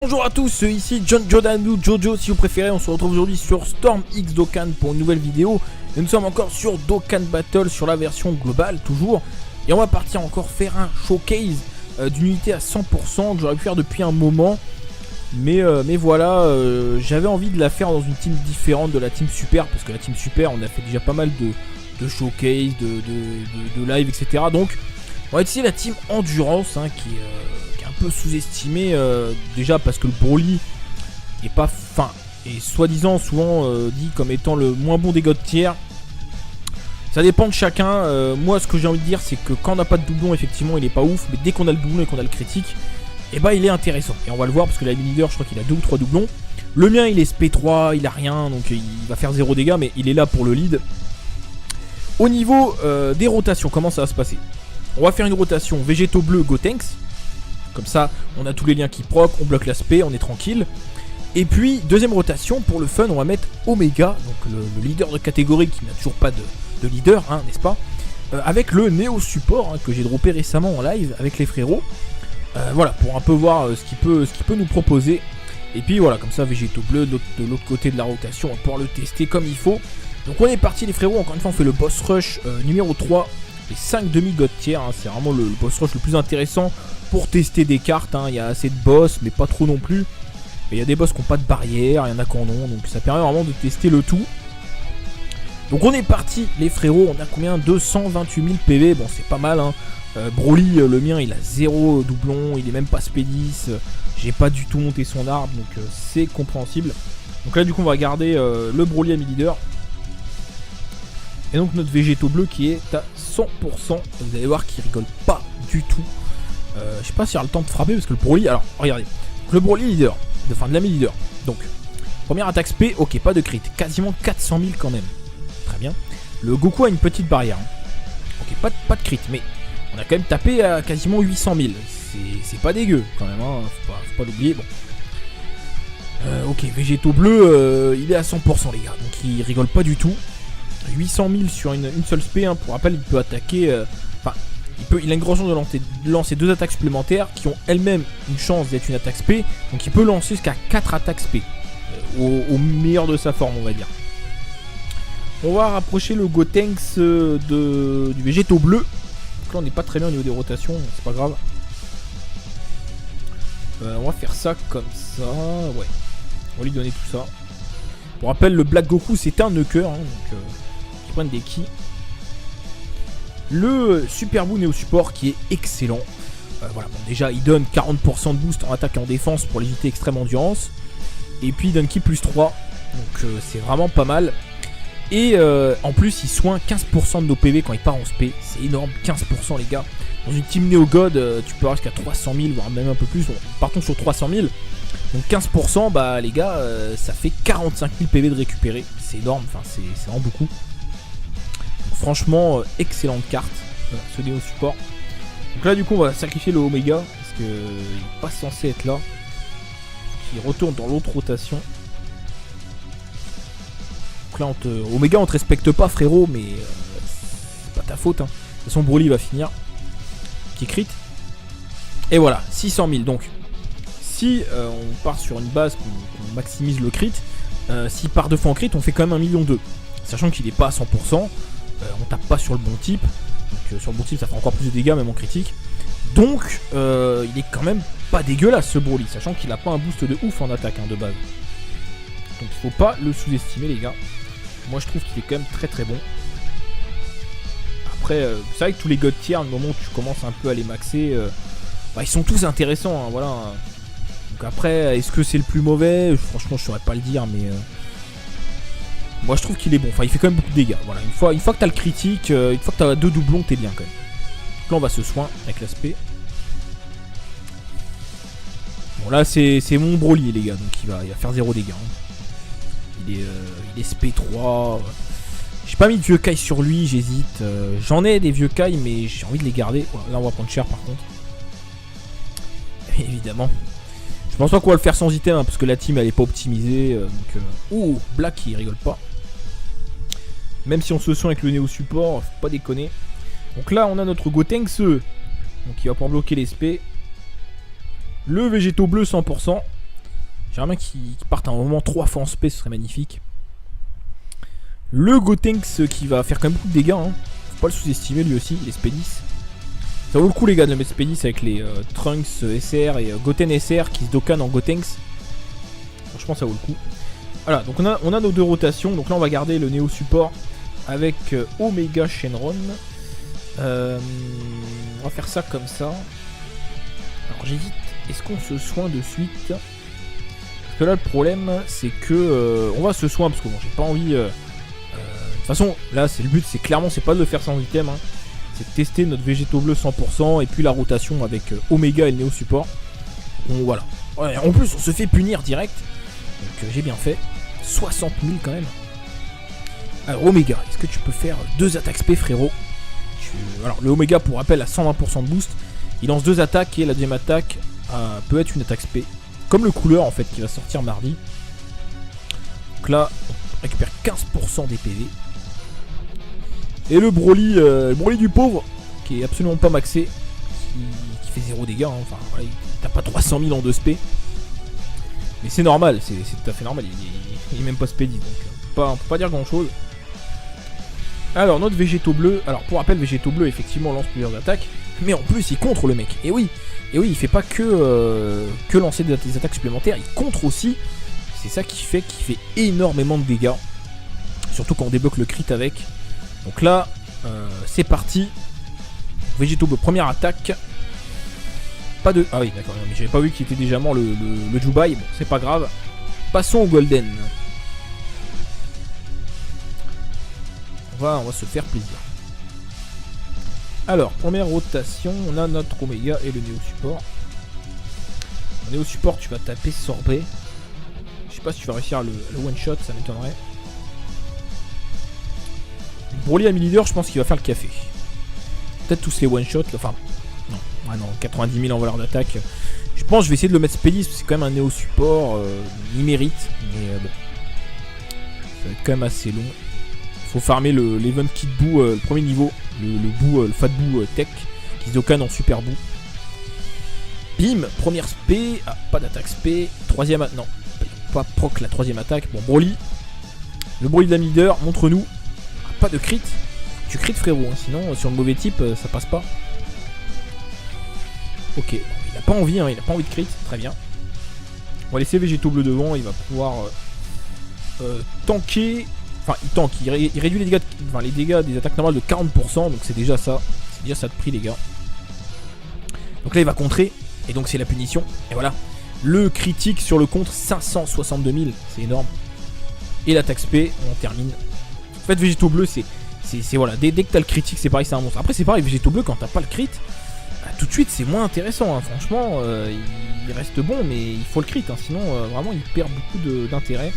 Bonjour à tous, ici John Jordan ou Jojo si vous préférez. On se retrouve aujourd'hui sur Storm X Dokkan pour une nouvelle vidéo. Et nous sommes encore sur Dokkan Battle sur la version globale toujours. Et on va partir encore faire un showcase d'une unité à 100% que j'aurais pu faire depuis un moment. Mais voilà, j'avais envie de la faire dans une team différente de la team Super. Parce que la team Super, on a fait déjà pas mal de showcase, de live, etc. Donc on va essayer la team Endurance qui est un peu sous-estimée déjà parce que le Broly est pas fin et soi-disant souvent dit comme étant le moins bon des god tiers. Ça dépend de chacun. Moi ce que j'ai envie de dire c'est que quand on n'a pas de doublon effectivement il est pas ouf, mais dès qu'on a le doublon et qu'on a le critique, et bah il est intéressant. Et on va le voir parce que la leader je crois qu'il a 2 ou 3 doublons. Le mien il est SP3, il a rien donc il va faire 0 dégâts, mais il est là pour le lead. Au niveau des rotations, comment ça va se passer? On va faire une rotation végétaux bleus Gotenks. Comme ça, on a tous les liens qui proc, on bloque l'aspect, on est tranquille. Et puis, deuxième rotation, pour le fun, on va mettre Omega, donc le leader de catégorie qui n'a toujours pas de leader, n'est-ce pas, avec le Néo Support que j'ai droppé récemment en live avec les frérots. Voilà, pour un peu voir ce qu'il peut nous proposer. Et puis voilà, comme ça, végétaux bleus de l'autre côté de la rotation, on va pouvoir le tester comme il faut. Donc on est parti les frérots, encore une fois, on fait le boss rush numéro 3. Les 5 demi-god tiers, c'est vraiment le boss rush le plus intéressant pour tester des cartes. Il y a assez de boss, mais pas trop non plus. Et il y a des boss qui n'ont pas de barrière, il y en a qui en ont, donc ça permet vraiment de tester le tout. Donc on est parti les frérots, on a combien? 228 000 PV, bon c'est pas mal. Broly, le mien, il a 0 doublon, il est même pas spédis. J'ai pas du tout monté son arbre, donc c'est compréhensible. Donc là du coup on va garder le Broly à mi-leader. Et donc notre végétaux bleu qui est à 100%. Vous allez voir qu'il rigole pas du tout. Je sais pas s'il y aura le temps de frapper parce que le Broly. Alors regardez. Le Broly leader. Enfin de l'ami leader. Donc première attaque SP. Ok, pas de crit. Quasiment 400 000 quand même. Très bien. Le Goku a une petite barrière. Ok, pas de crit. Mais on a quand même tapé à quasiment 800 000. C'est pas dégueu quand même. Faut pas l'oublier. Bon. Ok, végétaux bleu. Il est à 100% les gars. Donc il rigole pas du tout. 800 000 sur une seule spé, pour rappel il peut attaquer, il a une grande chance de lancer 2 attaques supplémentaires qui ont elles-mêmes une chance d'être une attaque spé, donc il peut lancer jusqu'à 4 attaques spé, au meilleur de sa forme on va dire. On va rapprocher le Gotenks du végétaux bleu, donc là on n'est pas très bien au niveau des rotations, c'est pas grave. On va faire ça comme ça, ouais, on va lui donner tout ça. Pour rappel, le Black Goku c'est un Nuker, donc qui prennent des ki. Le Super Boo Néo Support qui est excellent. Voilà, bon, déjà il donne 40% de boost en attaque et en défense pour les unités extrême endurance. Et puis il donne ki plus 3, donc c'est vraiment pas mal. Et en plus il soigne 15% de nos PV quand il part en SP, c'est énorme, 15% les gars. Dans une team Neo God, tu peux avoir jusqu'à 300 000, voire même un peu plus. Bon, partons sur 300 000. Donc 15%, bah les gars, ça fait 45 000 PV de récupérer. C'est énorme, enfin c'est vraiment beaucoup. Donc, franchement, excellente carte, ce Néo Support. Donc là du coup on va sacrifier le Omega, parce qu'il n'est pas censé être là. Il retourne dans l'autre rotation. Donc là Omega on te respecte pas frérot, mais c'est pas ta faute. De toute façon Broly va finir. Petit crit. Et voilà, 600 000 donc. Si on part sur une base qu'on maximise le crit, s'il part 2 fois en crit, on fait quand même 1,2 million. Sachant qu'il n'est pas à 100%, on tape pas sur le bon type. Donc sur le bon type, ça fait encore plus de dégâts, même en critique. Donc il est quand même pas dégueulasse ce Broly, sachant qu'il n'a pas un boost de ouf en attaque de base. Donc il faut pas le sous-estimer, les gars. Moi je trouve qu'il est quand même très très bon. Après, c'est vrai que tous les god tiers, au moment où tu commences un peu à les maxer, ils sont tous intéressants, voilà. Donc après, est-ce que c'est le plus mauvais? Franchement, je saurais pas le dire, mais moi je trouve qu'il est bon. Enfin, il fait quand même beaucoup de dégâts. Voilà, une fois que t'as le critique, une fois que t'as 2 doublons, t'es bien quand même. Donc là, on va se soin avec l'aspect. Bon, là, c'est mon Broly, les gars. Donc il va faire 0 dégâts. Il est SP3. J'ai pas mis de vieux Kai sur lui, j'hésite. J'en ai des vieux Kai, mais j'ai envie de les garder. Là, on va prendre cher par contre. Évidemment. Je pense pas qu'on va le faire sans item, parce que la team elle est pas optimisée. Ouh, Black il rigole pas. Même si on se soigne avec le Néo Support, faut pas déconner. Donc là on a notre Gotenks, donc il va pouvoir bloquer les SP. Le végétaux bleu 100%. J'aimerais bien qu'il parte à un moment 3 fois en spé, ce serait magnifique. Le Gotenks qui va faire quand même beaucoup de dégâts, hein. Faut pas le sous-estimer lui aussi, il est spé 10. Ça vaut le coup les gars de le mettre spé 10 avec les Trunks SR et Goten SR qui se dokan en Gotenks. Franchement ça vaut le coup. Voilà, donc on a nos 2 rotations. Donc là on va garder le Néo Support avec Omega Shenron. On va faire ça comme ça. Alors j'hésite, est-ce qu'on se soigne de suite? Parce que là le problème c'est que on va se soigner parce que bon j'ai pas envie... de toute façon là c'est le but, c'est clairement c'est pas de le faire sans item, hein. C'est de tester notre végétaux bleu 100% et puis la rotation avec Omega et le Néo Support. Donc voilà. Ouais, en plus on se fait punir direct. Donc j'ai bien fait. 60 000 quand même. Alors Omega, est-ce que tu peux faire 2 attaques spé frérot? Alors le Omega pour rappel a 120% de boost. Il lance 2 attaques et la deuxième attaque peut être une attaque spé. Comme le couleur en fait qui va sortir mardi. Donc là on récupère 15% des PV. Et le Broly du pauvre qui est absolument pas maxé. Qui fait 0 dégâts. Hein. Enfin voilà, il tape pas 300 000 en 2 spé. Mais c'est normal, c'est tout à fait normal. Il est même pas spédi donc on peut pas dire grand chose. Alors notre végétaux bleu, alors pour rappel végétaux bleu effectivement lance plusieurs attaques, mais en plus il contre le mec. Et oui il fait pas que lancer des attaques supplémentaires, il contre aussi. C'est ça qui fait énormément de dégâts. Surtout quand on débloque le crit avec. Donc là c'est parti. Végétaux bleu, première attaque. Pas de... Ah oui d'accord, mais j'avais pas vu qu'il était déjà mort le Jubai, bon c'est pas grave. Passons au Golden. On va se faire plaisir. Alors, première rotation, on a notre Omega et le Néo Support. Le Néo Support, tu vas taper Sorbet. Je sais pas si tu vas réussir le one shot, ça m'étonnerait. Broly à mi-leader, je pense qu'il va faire le café. Peut-être tous les one shots, enfin, non, ah non, 90 000 en valeur d'attaque. Je pense que je vais essayer de le mettre spédis, parce que c'est quand même un Néo Support, il mérite, mais bon. Ça va être quand même assez long. Faut farmer l'event kit bout, le premier niveau, le fat bout tech, qui se dokan en super bout. Bim, première spé, ah, pas d'attaque spé, troisième attaque, non, pas proc la troisième attaque, bon Broly. Le Broly de la leader, montre-nous, ah, pas de crit, tu crit frérot, hein, sinon sur le mauvais type ça passe pas. Ok, il a pas envie, hein, il a pas envie de crit, très bien. On va laisser végétaux bleu devant, il va pouvoir tanker. Enfin, il tank, il réduit les dégâts des attaques normales de 40%, donc c'est déjà ça. C'est déjà ça de prix, les gars. Donc là, il va contrer, et donc c'est la punition. Et voilà, le critique sur le contre, 562 000, c'est énorme. Et l'attaque spé, on termine. En fait, végétaux bleus, c'est voilà, dès que t'as le critique, c'est pareil, c'est un monstre. Après, c'est pareil, végétaux bleus, quand t'as pas le crit, bah, tout de suite, c'est moins intéressant. Hein. Franchement, il reste bon, mais il faut le crit, hein, sinon, vraiment, il perd beaucoup d'intérêt.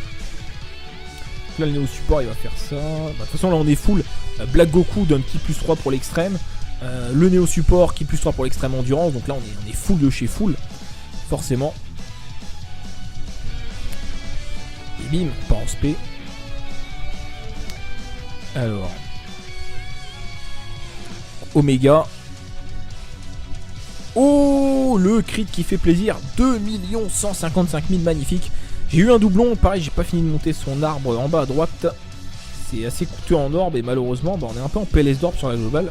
Là le Néo Support il va faire ça. Bah, de toute façon là on est full. Black Goku donne qui plus 3 pour l'extrême. Le Néo Support qui plus 3 pour l'extrême endurance. Donc là on est full de chez full. Forcément. Et bim, on part en spé. Alors. Omega. Oh le crit qui fait plaisir. 2 155 000 magnifique. J'ai eu un doublon, pareil, j'ai pas fini de monter son arbre en bas à droite. C'est assez coûteux en orbe et malheureusement, bah, on est un peu en PLS d'orbe sur la globale.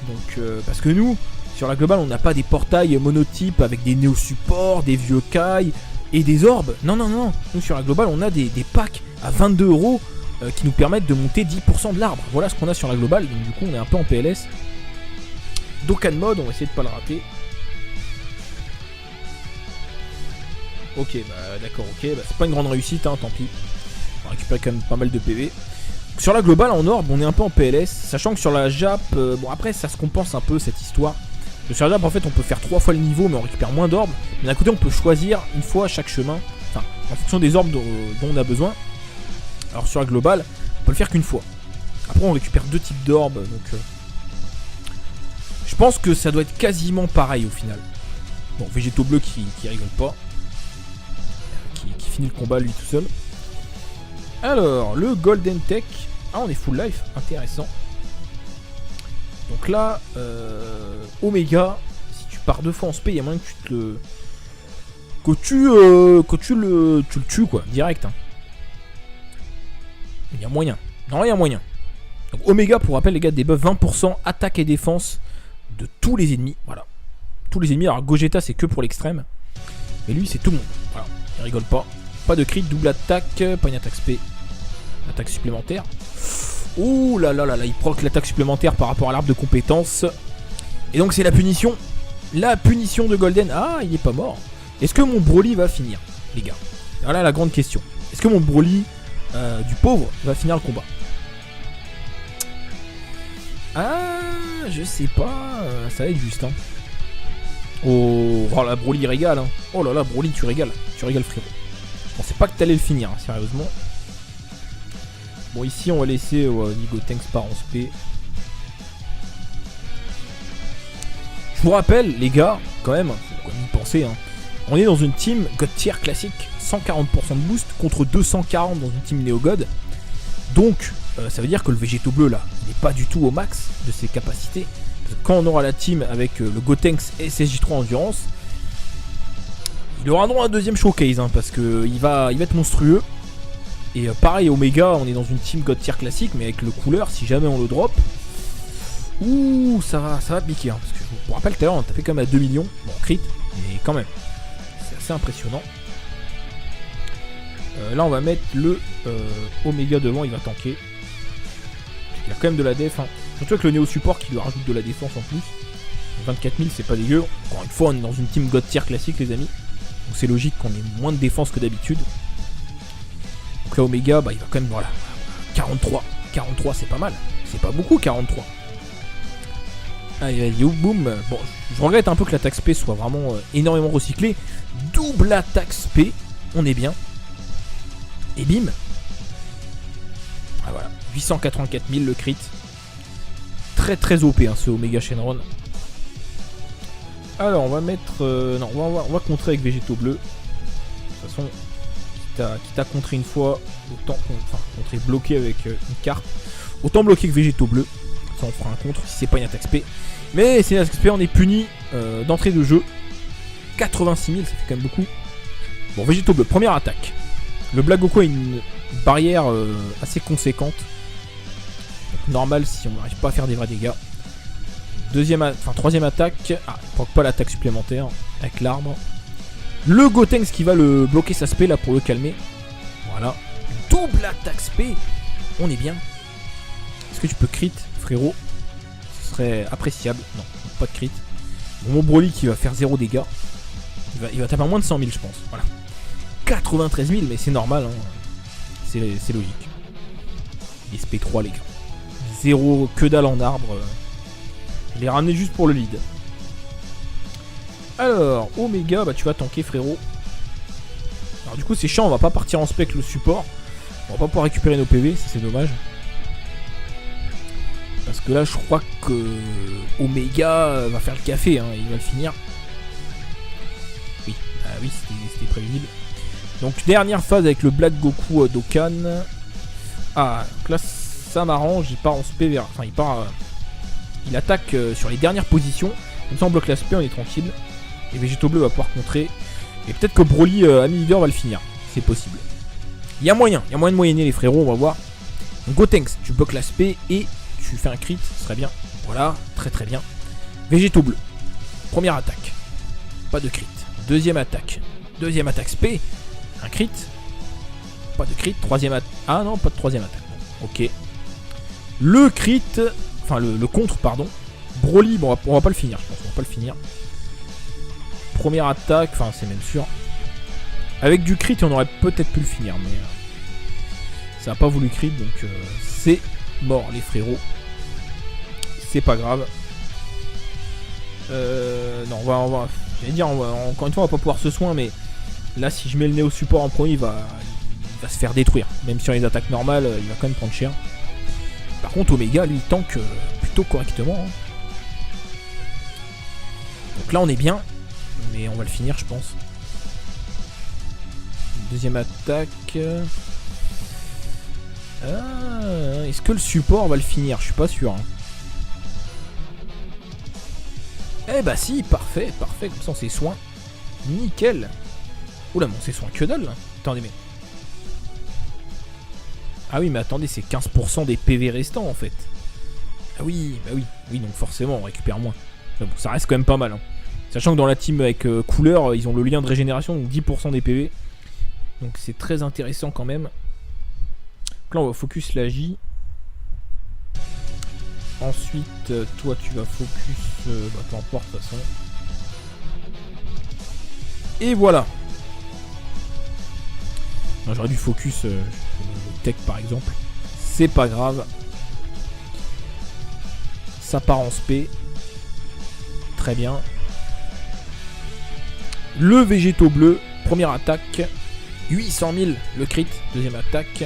Donc, parce que nous, sur la globale, on n'a pas des portails monotypes avec des néo supports, des vieux Kai et des orbes. Non, non, non. Nous, sur la globale, on a des packs à 22 € qui nous permettent de monter 10% de l'arbre. Voilà ce qu'on a sur la globale. Donc, du coup, on est un peu en PLS. Dokkan mode, on va essayer de pas le rater. Ok, bah d'accord, ok, bah, c'est pas une grande réussite, hein, tant pis. On va récupérer quand même pas mal de PV. Sur la globale en orbe, on est un peu en PLS, sachant que sur la Jap, bon après ça se compense un peu cette histoire. Sur la Jap en fait on peut faire 3 fois le niveau mais on récupère moins d'orbes. Mais d'un côté on peut choisir une fois chaque chemin, enfin en fonction des orbes dont on a besoin. Alors sur la globale, on peut le faire qu'une fois. Après on récupère 2 types d'orbes, donc je pense que ça doit être quasiment pareil au final. Bon, végétaux bleu qui rigole pas. Qui finit le combat lui tout seul. Alors, le Golden Tech. Ah, on est full life, intéressant. Donc là, Omega, si tu pars 2 fois en spé, il y a moyen que que tu le tues quoi, direct. Hein. Il y a moyen. Non, il y a moyen. Donc Omega, pour rappel les gars, débuff 20% attaque et défense de tous les ennemis. Voilà. Tous les ennemis. Alors Gogeta c'est que pour l'extrême. Mais lui c'est tout le monde. Voilà. Il rigole pas. Pas de crit, double attaque, pas une attaque spé. Attaque supplémentaire. Ouh là là là là, il proc l'attaque supplémentaire par rapport à l'arbre de compétences. Et donc c'est la punition. La punition de Golden. Ah, il est pas mort. Est-ce que mon Broly va finir, les gars? Voilà la grande question. Est-ce que mon Broly du pauvre va finir le combat? Ah, je sais pas. Ça va être juste, hein. Oh, oh là, Broly régale, hein. Oh là là, Broly, tu régales. Tu régales, frérot. Je pensais pas que t'allais le finir, hein, sérieusement. Bon, ici, on va laisser Nigo Tanks par en spé. Je vous rappelle, les gars, quand même, faut quand même y penser, hein. On est dans une team God tier classique, 140% de boost contre 240 dans une team Neo God. Donc, ça veut dire que le Végéto bleu là, il n'est pas du tout au max de ses capacités. Parce que quand on aura la team avec le Gotenks et SSJ3 Endurance, il aura droit à un deuxième showcase, hein, parce qu'il va être monstrueux. Et pareil, Omega, on est dans une team God tier classique, mais avec le couleur, si jamais on le drop, ouh, ça va piquer. Hein, parce que je vous rappelle tout à l'heure, on a tapé quand même à 2 millions, bon, crit, mais quand même, c'est assez impressionnant. Là, on va mettre le Omega devant, il va tanker. Il a quand même de la def, hein. Surtout avec le Néo Support qui lui rajoute de la défense en plus. 24 000, c'est pas dégueu. Encore une fois, on est dans une team God tier classique, les amis. Donc c'est logique qu'on ait moins de défense que d'habitude. Donc là, Omega, bah, il va quand même, voilà, 43. 43, c'est pas mal. C'est pas beaucoup, 43. Allez, boum. Bon, je regrette un peu que l'attaque spé soit vraiment énormément recyclée. Double attaque spé, on est bien. Et bim. Ah voilà, 884 000 le crit. Très très OP, hein, ce Omega Shenron. Alors on va mettre... non, on va contrer avec Végéto bleu. De toute façon, quitte à contrer une fois, autant contrer bloqué avec une carte. Autant bloquer que Végéto bleu. Ça on fera un contre si c'est pas une attaque spé. Mais c'est une attaque spé, on est puni d'entrée de jeu. 86 000, ça fait quand même beaucoup. Bon, Végéto bleu, première attaque. Le Black Goku a une barrière assez conséquente. Donc normal si on n'arrive pas à faire des vrais dégâts. Troisième attaque. Ah, il ne proc pas l'attaque supplémentaire avec l'arbre. Le Gotenks qui va le bloquer sa spé là pour le calmer. Voilà. Double attaque spé. On est bien. Est-ce que tu peux crit, frérot? Ce serait appréciable. Non, pas de crit. Bon, mon Broly qui va faire 0 dégâts. Il va taper à moins de 100 000, je pense. Voilà. 93 000, mais c'est normal, hein. C'est logique. SP3, les gars. 0 que dalle en arbre. Je l'ai ramené juste pour le lead. Alors, Omega, bah tu vas tanker, frérot. Alors du coup c'est chiant, on va pas partir en spec le support. On va pas pouvoir récupérer nos PV, ça c'est dommage. Parce que là je crois que Omega va faire le café, hein, il va le finir. Oui, oui, c'était prévisible. Donc dernière phase avec le Black Goku Dokkan. Ah, donc là ça m'arrange, il part en spé vers... Enfin il attaque sur les dernières positions. Comme ça on bloque la spé, on est tranquille. Et Végéto bleu va pouvoir contrer. Et peut-être que Broly ami leader va le finir. C'est possible. Il y a moyen de moyenner les frérots, on va voir. Donc Gotenks, tu bloques la spé et tu fais un crit, ce serait bien. Voilà, très très bien. Végéto bleu. Première attaque. Pas de crit. Deuxième attaque spé. Un crit. Pas de crit. Troisième attaque. Ah non, pas de troisième attaque. Ok. Le crit. Enfin le contre, pardon. Broly, bon on va pas le finir, je pense. On va pas le finir. Première attaque, enfin c'est même sûr. Avec du crit on aurait peut-être pu le finir, mais ça n'a pas voulu crit, donc c'est mort les frérots. C'est pas grave. Non, on va j'allais dire, encore une fois on va pas pouvoir se soin, mais là si je mets le Néo Support en premier, il va se faire détruire. Même sur les attaques normales, il va quand même prendre cher. Par contre Omega lui il tank plutôt correctement, hein. Donc là on est bien. Mais on va le finir, je pense. Deuxième attaque. Est-ce que le support va le finir? Je suis pas sûr. Hein. Eh bah si, parfait. Comme ça on s'est soin. Nickel. Oula, mon c'est soin que dalle là. Attendez, mais. Ah oui, mais attendez, c'est 15% des PV restants en fait. Ah oui, bah oui. Oui, donc forcément, on récupère moins. Mais bon, ça reste quand même pas mal. Hein. Sachant que dans la team avec couleur, ils ont le lien de régénération, donc 10% des PV. Donc c'est très intéressant quand même. Donc là, on va focus la J. Ensuite, toi, tu vas focus... bah, peu importe, de toute façon. Et voilà. J'aurais dû focus le tech, par exemple. C'est pas grave. Ça part en spé. Très bien. Le végétaux bleu. Première attaque. 800 000. Le crit. Deuxième attaque.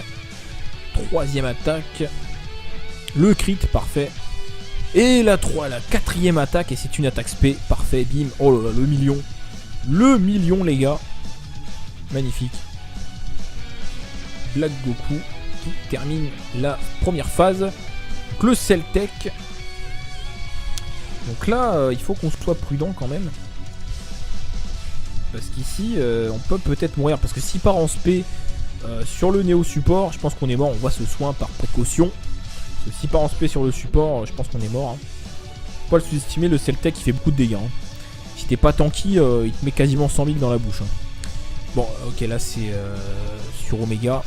Troisième attaque. Le crit. Parfait. Et la quatrième attaque. Et c'est une attaque spé. Parfait. Bim. Oh là là. Le million. Le million, les gars. Magnifique. Black Goku qui termine la première phase. Donc le Celtech. Donc là, il faut qu'on soit prudent quand même. Parce qu'ici, on peut peut-être mourir. Parce que s'il part en spé sur le Néo support, je pense qu'on est mort. On voit ce soin par précaution. Parce que s'il part en spé sur le support, je pense qu'on est mort. Hein. Faut pas le sous-estimer, le Celtech il fait beaucoup de dégâts. Hein. Si t'es pas tanky, il te met quasiment 100 000 dans la bouche. Hein. Bon, ok, là c'est sur Omega.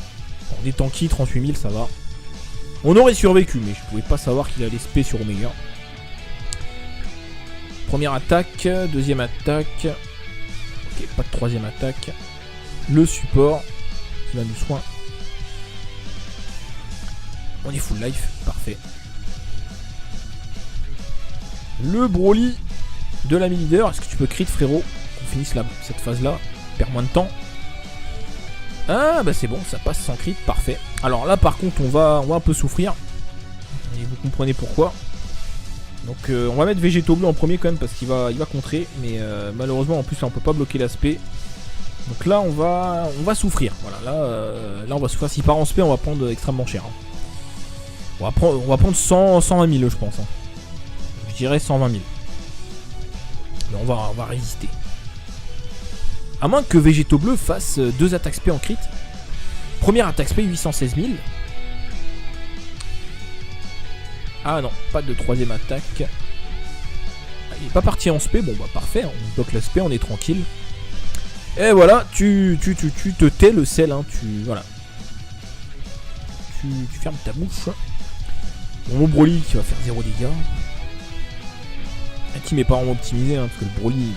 On est tanky, 38 000, ça va. On aurait survécu, mais je pouvais pas savoir qu'il allait spé sur Omega. Première attaque, deuxième attaque. Ok, pas de troisième attaque. Le support qui va nous soin. On est full life, parfait. Le Broly de l'ami leader. Est-ce que tu peux crit, frérot? Qu'on finisse cette phase-là. Perd moins de temps. Ah bah c'est bon, ça passe sans crit, parfait. Alors là par contre on va un peu souffrir. Et vous comprenez pourquoi. Donc on va mettre végétaux bleu en premier quand même parce qu'il va contrer. Mais malheureusement en plus là, on peut pas bloquer l'aspect. Donc là on va souffrir. Voilà, là on va souffrir. S'il part en spé on va prendre extrêmement cher. Hein. On va prendre 120 000 je pense. Hein. Je dirais 120 000. Mais on va résister. À moins que végétaux bleu fasse 2 attaques spé en crit. Première attaque spé 816 000. Ah non, pas de troisième attaque. Il est pas parti en spé, bon bah parfait, on bloque la spé, on est tranquille. Et voilà, tu te tais le sel, hein, voilà. Tu fermes ta bouche. Bon, mon Broly qui va faire 0 dégâts. La team est pas vraiment optimisée, hein, parce que le Broly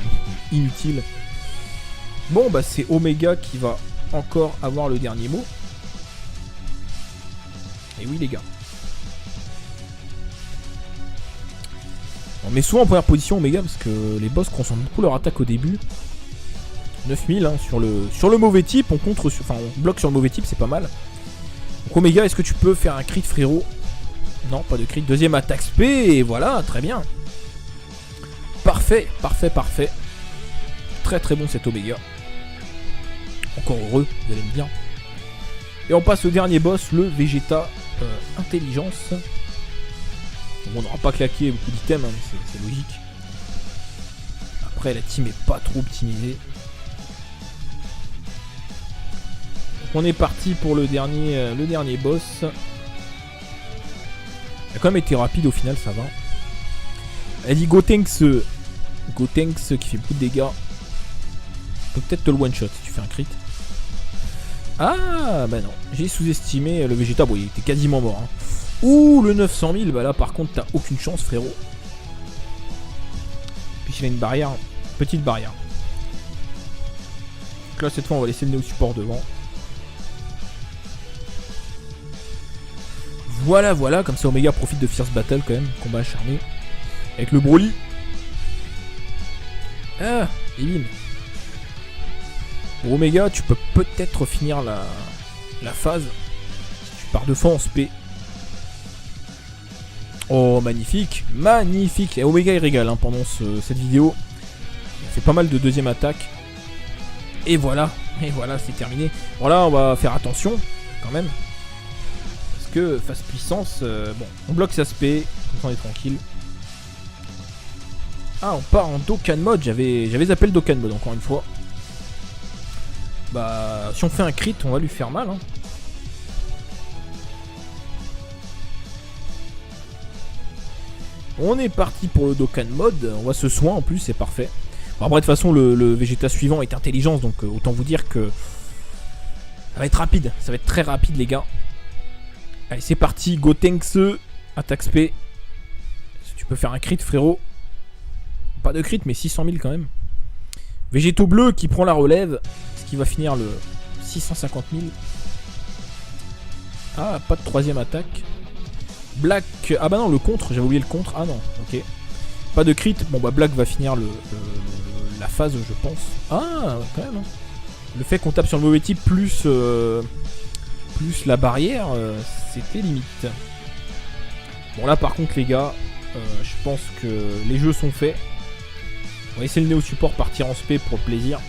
est inutile. Bon bah c'est Omega qui va encore avoir le dernier mot. Et oui les gars. On met souvent en première position Omega parce que les boss consomment beaucoup leur attaque au début. 9000 hein, sur le mauvais type, on bloque sur le mauvais type, c'est pas mal. Donc Omega, est-ce que tu peux faire un crit frérot? Non, pas de crit. Deuxième attaque spé et voilà, très bien. Parfait, parfait, parfait. Très très bon cet Omega. Encore heureux, vous allez me dire. Et on passe au dernier boss, le Vegeta Intelligence. Bon, on n'aura pas claqué beaucoup d'items, hein, c'est logique. Après, la team est pas trop optimisée. Donc on est parti pour le dernier boss. Il a quand même été rapide au final, ça va. Elle dit Gotenks qui fait beaucoup de dégâts. Peut peut-être te le one shot si tu fais un crit. Ah bah non, j'ai sous-estimé le Vegeta, bon il était quasiment mort. Hein. Ouh le 900 000, bah là par contre t'as aucune chance frérot. Puis il a une barrière, petite barrière. Donc là cette fois on va laisser le Néo support devant. Voilà, voilà, comme ça Omega profite de Fierce Battle quand même, combat acharné. Avec le Broly. Ah, et bim. Pour Omega, tu peux peut-être finir la phase. Si tu pars de fond en spé. Oh, magnifique, magnifique. Et Omega il régale hein, pendant cette vidéo. Il fait pas mal de deuxième attaque. Et voilà, c'est terminé. Bon là, on va faire attention quand même. Parce que phase puissance, bon, on bloque sa spé, comme ça on est tranquille. Ah, on part en Dokkan mode. J'avais zappé le Dokkan mode encore une fois. bah si on fait un crit, on va lui faire mal. Hein. On est parti pour le Dokkan mode. On va se soin en plus, c'est parfait. Bon, après de toute façon le Vegeta suivant est intelligence, donc autant vous dire que ça va être rapide. Ça va être très rapide les gars. Allez c'est parti, Gotenks, attaque spé. Si tu peux faire un crit frérot. Pas de crit mais 600 000 quand même. Végéto bleu qui prend la relève. Ce qui va finir le 650 000. Ah pas de troisième attaque. Black, ah bah non le contre, j'avais oublié le contre. Ah non, ok. Pas de crit, bon bah Black va finir la phase je pense. Ah quand même hein. Le fait qu'on tape sur le mauvais type plus la barrière, c'était limite. Bon là par contre les gars, je pense que les jeux sont faits. On va essayer le Néo Support partir en spé pour le plaisir.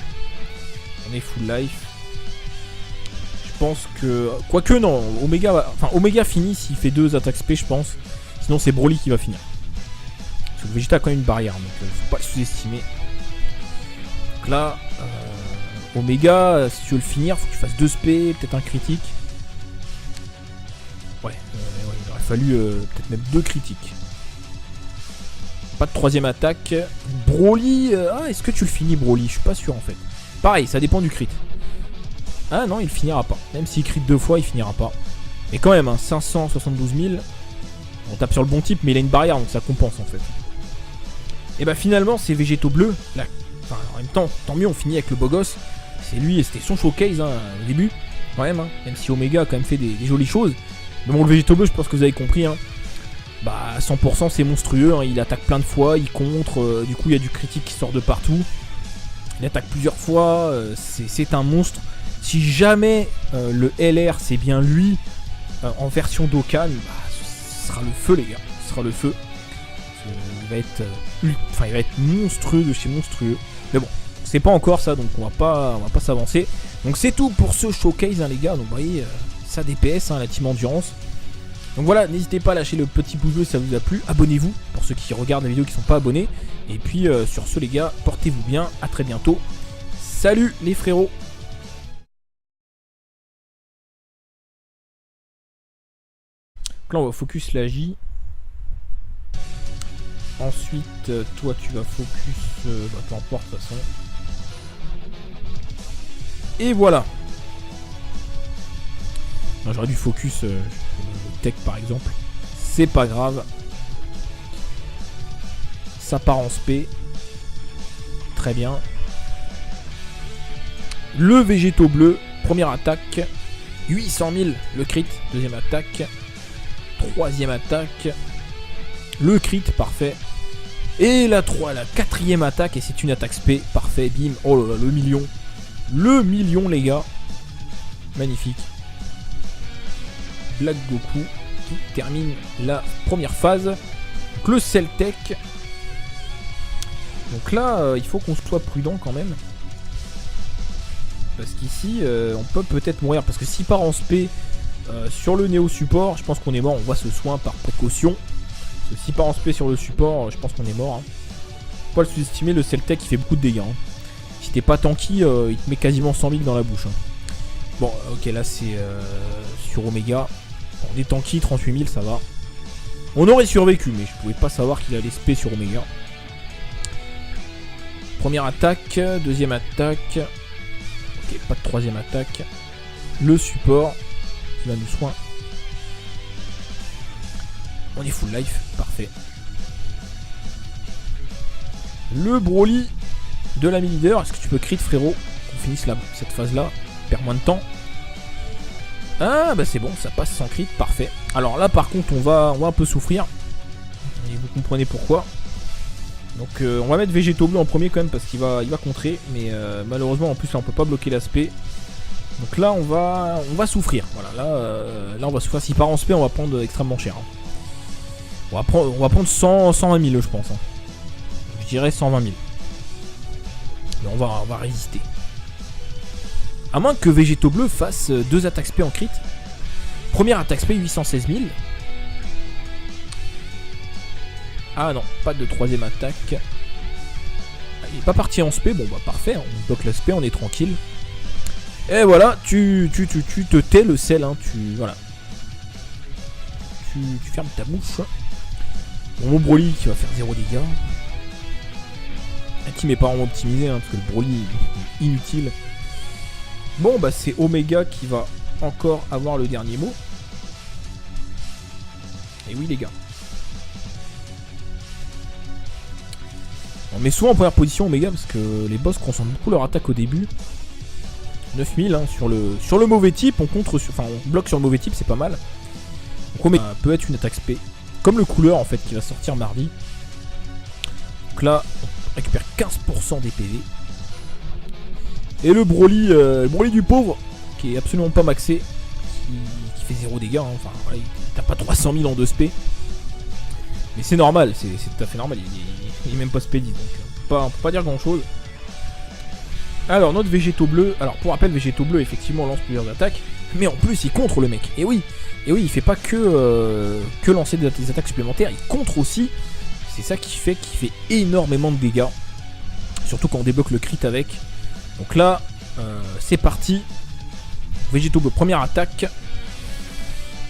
On est full life. Je pense que... Quoique non, Omega finit s'il fait 2 attaques spé je pense. Sinon c'est Broly qui va finir. Parce que le Vegeta a quand même une barrière, donc faut pas le sous-estimer. Donc là, Omega, si tu veux le finir, faut que tu fasses 2 spé, peut-être un critique. Ouais, il aurait fallu peut-être même 2 critiques. Pas de troisième attaque. Broly, est-ce que tu le finis Broly? Je suis pas sûr en fait. Pareil, ça dépend du crit. Ah non, il finira pas. Même s'il crit 2 fois, il finira pas. Mais quand même, hein, 572 000. On tape sur le bon type, mais il a une barrière, donc ça compense en fait. Et bah finalement, c'est Végéto bleu. Là, enfin, en même temps, tant mieux, on finit avec le beau gosse. C'est lui, et c'était son showcase hein, au début. Quand même, hein, même si Omega a quand même fait des jolies choses. Mais bon, le Végéto bleu, je pense que vous avez compris. Hein. Bah, 100% c'est monstrueux. Hein, il attaque plein de fois, il contre. Du coup, il y a du critique qui sort de partout. Il attaque plusieurs fois. C'est un monstre. Si jamais le LR c'est bien lui en version Dokkan, bah, ce sera le feu les gars, ce sera le feu. Il va être monstrueux de chez monstrueux. Mais bon, c'est pas encore ça, donc on va pas s'avancer. Donc c'est tout pour ce showcase hein, les gars. Donc vous voyez, ça DPS, hein, la team endurance. Donc voilà, n'hésitez pas à lâcher le petit pouce bleu si ça vous a plu. Abonnez-vous pour ceux qui regardent la vidéo qui sont pas abonnés. Et puis sur ce les gars, portez-vous bien, à très bientôt. Salut les frérots. Donc là on va focus la J. Ensuite toi tu vas focus peu importe de toute façon. Et voilà. J'aurais dû focus le tech par exemple. C'est pas grave. Ça part en spé. Très bien. Le Végéto bleu. Première attaque. 800 000 le crit. Deuxième attaque. Troisième attaque. Le crit, parfait. Et la quatrième attaque. Et c'est une attaque spé. Parfait, bim. Oh là là, le million. Le million, les gars. Magnifique. Black Goku qui termine la première phase. Donc, le Celtech. Donc là, il faut qu'on soit prudent quand même. Parce qu'ici, on peut peut-être mourir. Parce que s'il part en spé... sur le Néo Support, je pense qu'on est mort. On voit ce soin par précaution. Parce que s'il part en spé sur le support, je pense qu'on est mort. Hein. Faut pas le sous-estimer, le Celtech il fait beaucoup de dégâts. Hein. Si t'es pas tanky, il te met quasiment 100 000 dans la bouche. Hein. Bon, ok, là c'est sur Omega. On est tanky, 38 000, ça va. On aurait survécu, mais je pouvais pas savoir qu'il allait spé sur Omega. Première attaque, deuxième attaque. Ok, pas de troisième attaque. Le support. Qui va nous soin. On est full life, parfait. Le Broly de la leader. Est-ce que tu peux crit frérot? Qu'on finisse cette phase là. Perd moins de temps. Ah bah c'est bon, ça passe sans crit, parfait. Alors là par contre on va un peu souffrir. Et vous comprenez pourquoi. Donc on va mettre Végéto bleu en premier quand même parce qu'il va contrer. Mais malheureusement en plus là on peut pas bloquer l'aspect. Donc là on va souffrir. Voilà, là on va souffrir. S'il part en spé on va prendre extrêmement cher. Hein. On va prendre 120 000 je pense. Hein. Je dirais 120 000. Mais on va résister. À moins que Végéto bleu fasse 2 attaques spé en crit. Première attaque spé 816 000. Ah non, pas de troisième attaque. Il est pas parti en spé, bon bah parfait, on bloque la spé, on est tranquille. Et voilà, tu te tais le sel, hein, voilà. Tu fermes ta bouche. Bon, mon Broly qui va faire 0 dégâts. Un team est pas vraiment optimisé, hein, parce que le Broly est inutile. Bon, bah c'est Omega qui va encore avoir le dernier mot. Et oui les gars. On met souvent en première position Omega parce que les boss concentrent beaucoup leur attaque au début. 9000 hein, sur le mauvais type, on bloque sur le mauvais type, c'est pas mal. Donc Omega peut être une attaque spé. Comme le couleur en fait qui va sortir mardi. Donc là, on récupère 15% des PV. Et le Broly du pauvre, qui est absolument pas maxé, qui fait 0 dégâts, hein. Enfin voilà, t'as pas 300 000 en 2 spé. Mais c'est normal, c'est tout à fait normal, il est même pas spé 10, donc on peut pas dire grand chose. Alors notre végétaux bleu, alors pour rappel végétaux bleu effectivement lance plusieurs attaques, mais en plus il contre le mec, et oui il fait pas que lancer des attaques supplémentaires, il contre aussi, c'est ça qui fait énormément de dégâts, surtout quand on débloque le crit avec. Donc là c'est parti, végétaux bleu, première attaque,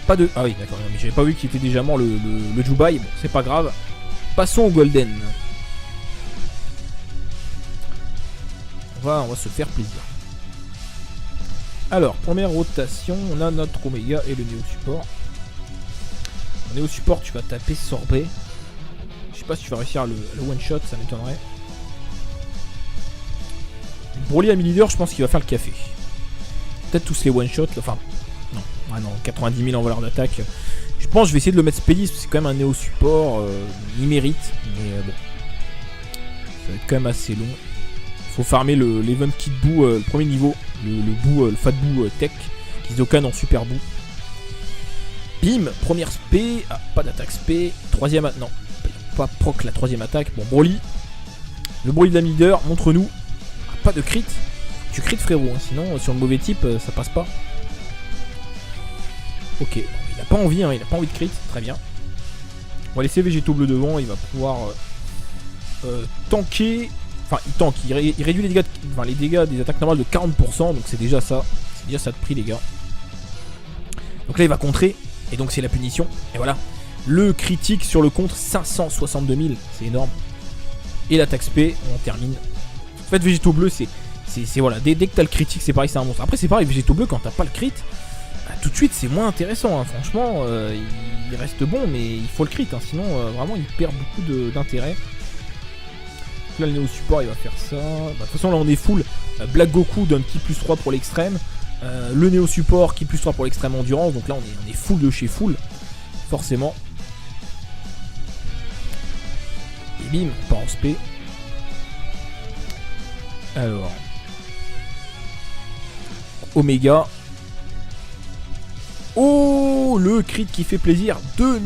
pas de... Ah oui d'accord, mais j'avais pas vu qu'il était déjà mort le Jubai, bon c'est pas grave, passons au golden. On va se faire plaisir. Alors, première rotation, on a notre Omega et le Néo Support. Le Néo Support, tu vas taper Sorbet. Je sais pas si tu vas réussir le one shot, ça m'étonnerait. Broly ami leader, je pense qu'il va faire le café. Peut-être tous les one shots, enfin, non, ah non, 90 000 en valeur d'attaque. Je pense que je vais essayer de le mettre Spédis, c'est quand même un Néo Support, il mérite, mais bon, ça va être quand même assez long. Faut farmer l'event kit bout, le premier niveau, le fat bout tech, qui se dokkan en super bout. Bim, première spé, ah, pas d'attaque spé, troisième, non, pas proc la troisième attaque. Bon, Broly, le Broly de la leader, montre-nous, ah, pas de crit, tu crit frérot, hein, sinon sur le mauvais type ça passe pas. Ok, il a pas envie, hein, il a pas envie de crit, très bien. On va laisser végétaux bleu devant, il va pouvoir tanker. Enfin, il réduit les dégâts des attaques normales de 40%, donc c'est déjà ça. C'est déjà ça de prix, les gars. Donc là, il va contrer, et donc c'est la punition. Et voilà, le critique sur le contre, 562 000, c'est énorme. Et l'attaque spé, on termine. En fait, végétaux bleu, c'est voilà, dès que t'as le critique, c'est pareil, c'est un monstre. Après, c'est pareil, végétaux bleu, quand t'as pas le crit, bah, tout de suite, c'est moins intéressant. Hein. Franchement, il reste bon, mais il faut le crit, hein, sinon, vraiment, il perd beaucoup d'intérêt. Là le Néo Support il va faire ça. Bah, de toute façon là on est full. Black Goku donne ki plus 3 pour l'extrême. Le Néo Support ki plus 3 pour l'extrême endurance. Donc là on est full de chez full. Forcément. Et bim, on part en spé. Alors. Omega. Oh le crit qui fait plaisir. 2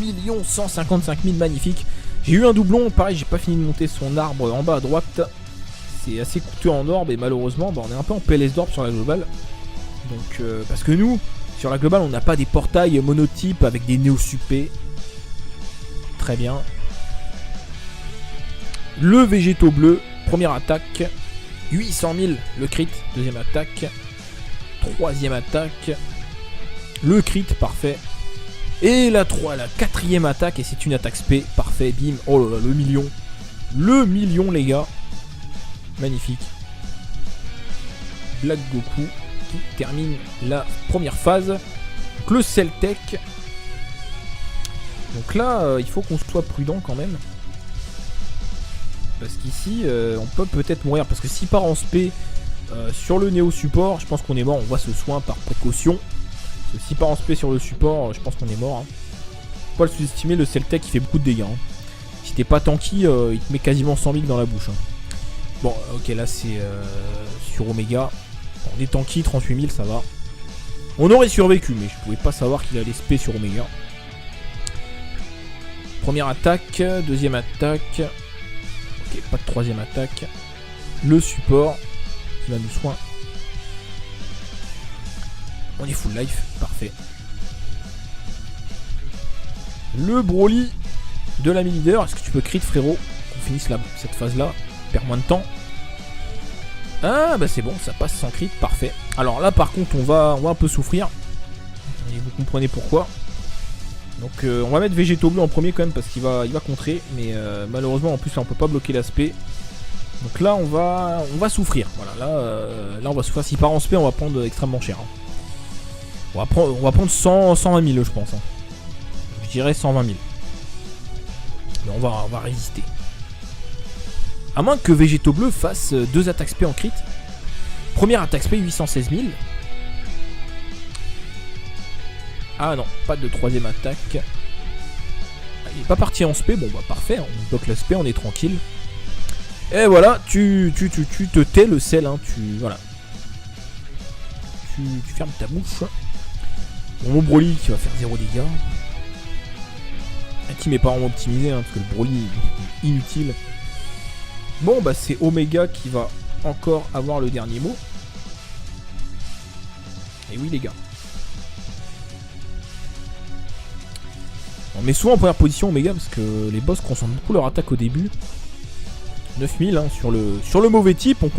155 000 magnifique. J'ai eu un doublon, pareil, j'ai pas fini de monter son arbre en bas à droite. C'est assez coûteux en orbe et malheureusement, bah, on est un peu en PLS d'orbe sur la globale. Donc, parce que nous, sur la globale, on n'a pas des portails monotypes avec des néo-suppés. Très bien. Le végétaux bleu, première attaque. 800 000, le crit, deuxième attaque. Troisième attaque. Le crit, parfait. Et la quatrième attaque, et c'est une attaque spé, parfait, bim, oh là là, le million. Le million les gars. Magnifique. Black Goku qui termine la première phase. Donc le Celtec. Donc là, il faut qu'on soit prudent quand même. Parce qu'ici, on peut peut-être mourir. Parce que s'il part en spé sur le Néo Support, je pense qu'on est mort, on voit ce soin par précaution. Si part en spé sur le support, je pense qu'on est mort. Hein. Faut pas le sous-estimer, le Celtec il fait beaucoup de dégâts. Hein. Si t'es pas tanky, il te met quasiment 100 000 dans la bouche. Hein. Bon, ok, là c'est sur Omega. On est tanky, 38 000, ça va. On aurait survécu, mais je pouvais pas savoir qu'il allait spé sur Omega. Première attaque, deuxième attaque. Ok, pas de troisième attaque. Le support qui va nous soin. On est full life, parfait. Le Broly de l'ami leader. Est-ce que tu peux crit frérot? Qu'on finisse cette phase là. Perd moins de temps. Ah bah c'est bon, ça passe sans crit, parfait. Alors là par contre on va un peu souffrir. Et vous comprenez pourquoi. Donc on va mettre végétaux bleus en premier quand même parce qu'il va contrer. Mais malheureusement en plus là, on peut pas bloquer l'aspect. Donc là on va souffrir. Voilà, là on va souffrir. S'il part en spé on va prendre extrêmement cher. Hein. On va prendre 120 000 je pense. Hein. Je dirais 120 000. Mais on va résister. À moins que végétaux bleus fasse 2 attaques spé en crit. Première attaque spé 816 000. Ah non, pas de troisième attaque. Ah, il est pas parti en spé, bon bah parfait, on bloque la spé, on est tranquille. Et voilà, tu te tais le sel, hein, voilà. Tu fermes ta bouche. Bon, mon Broly qui va faire 0 dégâts. La team est pas vraiment optimisée, hein, parce que le Broly est inutile. Bon bah c'est Omega qui va encore avoir le dernier mot. Et oui les gars. On met souvent en première position Omega parce que les boss concentrent beaucoup leur attaque au début. 9000 hein, sur le mauvais type, on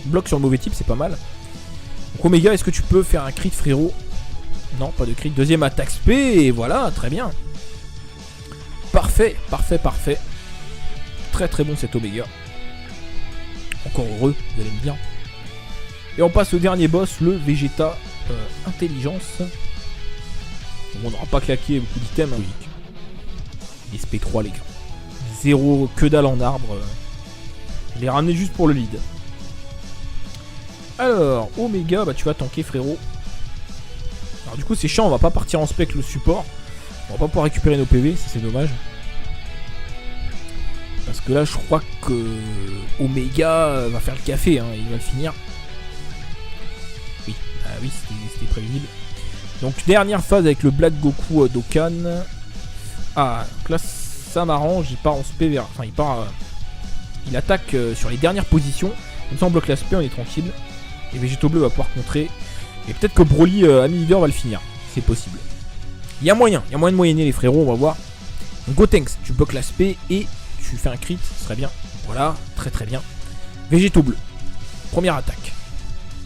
bloque sur le mauvais type, c'est pas mal. Donc Omega, est-ce que tu peux faire un crit frérot? Non, pas de crit. Deuxième attaque spé et voilà, très bien. Parfait, parfait, parfait. Très très bon cet Omega. Encore heureux, vous allez me dire. Et on passe au dernier boss, le Vegeta Intelligence. On n'aura pas claqué beaucoup d'items, hein, logique. SP3 les gars. 0 que dalle en arbre. Je l'ai ramené juste pour le lead. Alors, Omega, bah tu vas tanker frérot. Alors du coup c'est chiant, on va pas partir en spec le support. On va pas pouvoir récupérer nos PV, ça c'est dommage. Parce que là je crois que Omega va faire le café, hein, il va le finir. Oui, oui c'était prévisible. Donc dernière phase avec le Black Goku Dokkan. Ah, donc là ça m'arrange, il part en spé vers... Enfin il attaque sur les dernières positions. Comme ça on bloque la spé, on est tranquille. Et Végétaux Bleu va pouvoir contrer. Et peut-être que Broly Ami Leader va le finir. C'est possible. Il y a moyen de moyenner les frérots, on va voir. Donc Gotenks, tu bloques l'aspect et tu fais un crit, ce serait bien. Voilà, très très bien. Végétaux Bleu. Première attaque.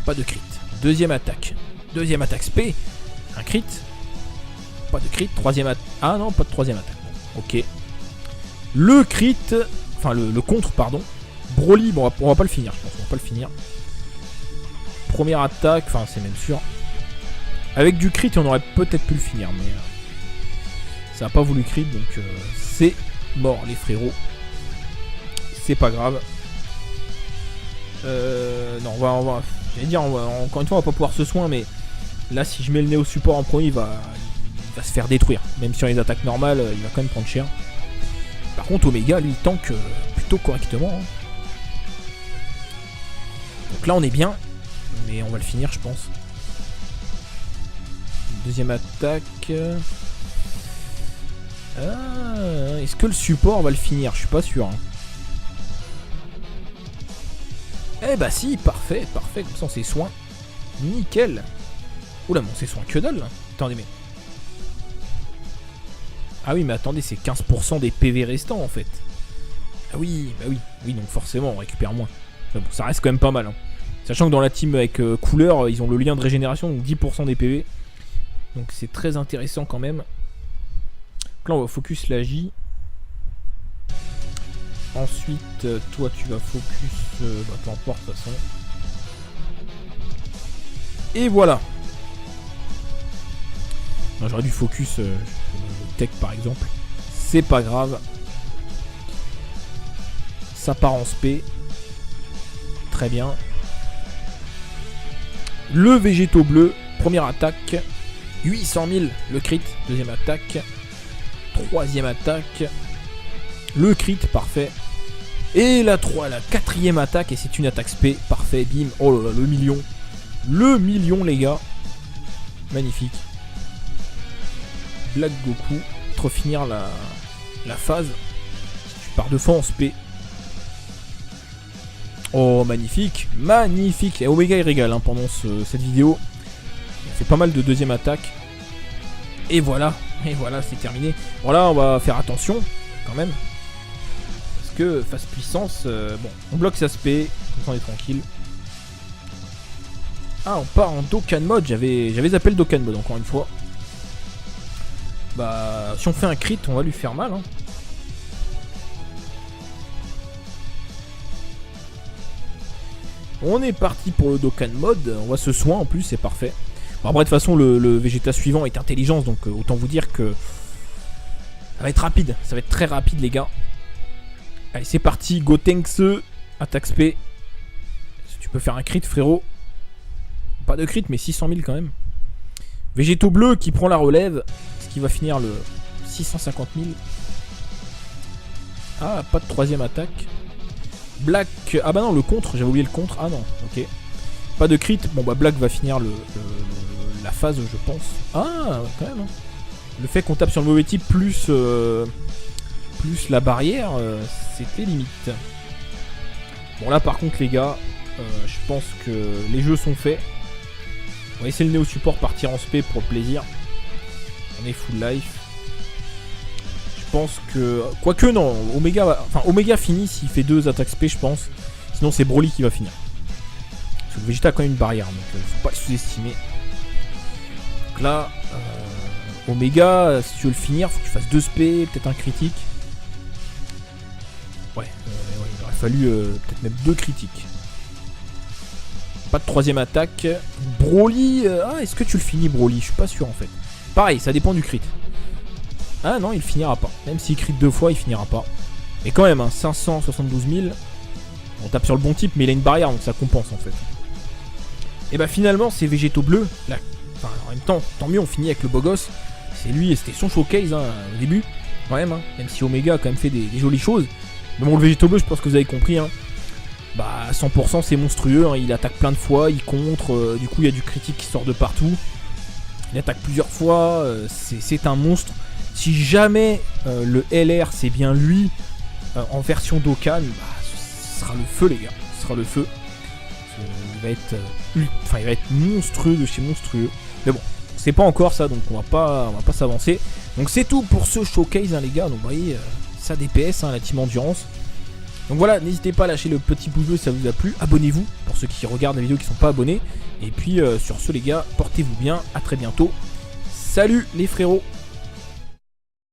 Pas de crit. Deuxième attaque spé. Un crit. Pas de crit. Troisième attaque. Ah non, pas de troisième attaque. Ok. Le crit. Enfin le contre, pardon. Broly, bon on va pas le finir, je pense. On va pas le finir. Première attaque, enfin c'est même sûr. Avec du crit on aurait peut-être pu le finir, mais ça n'a pas voulu crit, donc c'est mort les frérots. C'est pas grave. Non, on va j'allais dire, encore une fois on va pas pouvoir se soin, mais là si je mets le nez au support en premier, il va se faire détruire. Même sur les attaques normales, il va quand même prendre cher. Par contre Omega lui il tank plutôt correctement. Hein. Donc là on est bien. Mais on va le finir je pense. Deuxième attaque. Ah, est-ce que le support va le finir? Je suis pas sûr. Hein. Eh bah si, parfait, parfait. Comme ça on s'est soin. Nickel. Oula, mais on s'est soin que dalle là. Attendez, mais... Ah oui, mais attendez, c'est 15% des PV restants en fait. Ah oui, bah oui. Oui, donc forcément on récupère moins. Mais bon, ça reste quand même pas mal. Hein. Sachant que dans la team avec couleur, ils ont le lien de régénération, donc 10% des PV. Donc c'est très intéressant quand même. Donc là on va focus la J. Ensuite, toi tu vas focus... bah peu importe de toute façon. Et voilà. J'aurais dû focus tech par exemple. C'est pas grave. Ça part en spé. Très bien. Le Végétaux Bleu, première attaque, 800 000, le crit, deuxième attaque, troisième attaque, le crit, parfait, et la quatrième attaque, et c'est une attaque spé, parfait, bim, oh là là, le million les gars, magnifique, Black Goku, pour finir la phase, tu pars de fond en spé. Oh magnifique, magnifique. Et Omega il régale hein, pendant cette vidéo. Il a fait pas mal de deuxième attaque. Et voilà c'est terminé. Bon là on va faire attention quand même. Parce que phase puissance, bon on bloque sa spé, comme ça on est tranquille. Ah, on part en Dokkan mode. J'avais zappé le Dokkan mode encore une fois. Bah, si on fait un crit, on va lui faire mal. Hein. On est parti pour le Dokkan mode. On voit ce soin en plus, c'est parfait. Bon, après, de toute façon, le Vegeta suivant est intelligence. Donc, autant vous dire que ça va être rapide. Ça va être très rapide, les gars. Allez, c'est parti. Gotenks. Attaque spé. Si tu peux faire un crit, frérot. Pas de crit, mais 600 000 quand même. Végéto bleu qui prend la relève. Ce qui va finir le 650 000. Ah, pas de troisième attaque. Black. Ah bah non, le contre. J'avais oublié le contre. Ah non, ok. Pas de crit. Bon bah Black va finir la phase, je pense. Ah, quand même. Hein. Le fait qu'on tape sur le mauvais type plus la barrière, c'était limite. Bon là par contre les gars, je pense que les jeux sont faits. On va essayer le Néo Support partir en spé pour le plaisir. On est full life. Je pense que... Quoique non, Omega finit s'il fait 2 attaques spé je pense. Sinon c'est Broly qui va finir. Parce que le Vegeta a quand même une barrière, donc faut pas le sous-estimer. Donc là, Omega, si tu veux le finir, faut que tu fasses 2 spé, peut-être un critique. Ouais, il aurait fallu peut-être même 2 critiques. Pas de troisième attaque. Broly, est-ce que tu le finis Broly? Je suis pas sûr en fait. Pareil, ça dépend du crit. Ah non, il finira pas. Même s'il crit 2 fois, il finira pas. Mais quand même, hein, 572 000. On tape sur le bon type, mais il a une barrière, donc ça compense en fait. Et bah finalement, c'est Végéto bleu. Là, enfin, en même temps, tant mieux, on finit avec le beau gosse. C'est lui, et c'était son showcase hein, au début. Quand même, hein, même si Omega a quand même fait des jolies choses. Mais bon, le Végéto bleu, je pense que vous avez compris. Hein. Bah, 100% c'est monstrueux. Hein, il attaque plein de fois, il contre. Du coup, il y a du critique qui sort de partout. Il attaque plusieurs fois. C'est un monstre. Si jamais le LR, c'est bien lui, en version Dokkan, bah, ce sera le feu, les gars. Ce sera le feu. Il va être monstrueux de chez monstrueux. Mais bon, c'est pas encore ça, donc on va pas s'avancer. Donc c'est tout pour ce showcase, hein, les gars. Donc vous voyez, ça DPS, hein, la team endurance. Donc voilà, n'hésitez pas à lâcher le petit pouce bleu si ça vous a plu. Abonnez-vous pour ceux qui regardent la vidéo qui sont pas abonnés. Et puis sur ce, les gars, portez-vous bien. À très bientôt. Salut les frérots.